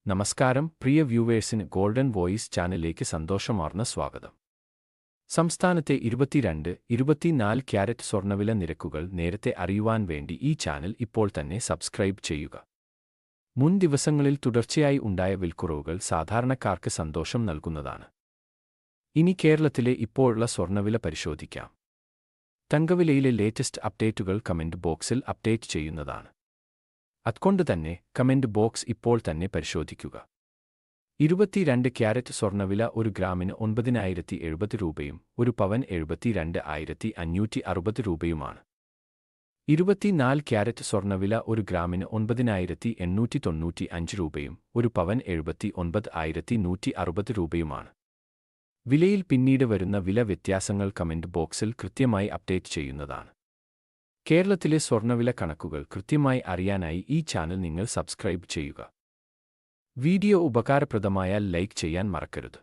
നമസ്കാരം പ്രിയ വ്യൂവേഴ്സിന് golden voice ചാനലിലേക്ക് സന്തോഷമാർന്ന സ്വാഗതം. സംസ്ഥാനത്തെ 22-24 ക്യാരറ്റ് സ്വർണ്ണവില നിരക്കുകൾ നേരത്തെ അറിയുവാൻ വേണ്ടി ഈ ചാനൽ ഇപ്പോൾ തന്നെ സബ്സ്ക്രൈബ് ചെയ്യുക. മുൻ ദിവസങ്ങളിൽ തുടർച്ചയായി ഉണ്ടായ വിൽക്കുറവുകൾ സാധാരണക്കാർക്ക് സന്തോഷം നൽകുന്നതാണ്. ഇനി കേരളത്തിലെ ഇപ്പോഴുള്ള സ്വർണ്ണവില പരിശോധിക്കാം. തങ്കവിലയിലെ ലേറ്റസ്റ്റ് അപ്ഡേറ്റുകൾ കമന്റ് ബോക്സിൽ അപ്ഡേറ്റ് ചെയ്യുന്നതാണ്. അതുകൊണ്ട് തന്നെ കമന്റ് ബോക്സ് ഇപ്പോൾ തന്നെ പരിശോധിക്കുക. 22 ക്യാരറ്റ് സ്വർണ്ണവില ഒരു ഗ്രാമിന് 9,070 രൂപയും ഒരു പവൻ 72,560 രൂപയുമാണ്. 24 ക്യാരറ്റ് സ്വർണ്ണവില ഒരു ഗ്രാമിന് 9,895 രൂപയും ഒരു പവൻ 79,160 രൂപയുമാണ്. വിലയിൽ പിന്നീട് വരുന്ന വില വ്യത്യാസങ്ങൾ കമന്റ് ബോക്സിൽ കൃത്യമായി അപ്ഡേറ്റ് ചെയ്യുന്നതാണ്. കേരളത്തിലെ സ്വർണ്ണവില കണക്കുകൾ കൃത്യമായി അറിയാനായി ഈ ചാനൽ നിങ്ങൾ സബ്സ്ക്രൈബ് ചെയ്യുക. വീഡിയോ ഉപകാരപ്രദമായാൽ ലൈക്ക് ചെയ്യാൻ മറക്കരുത്.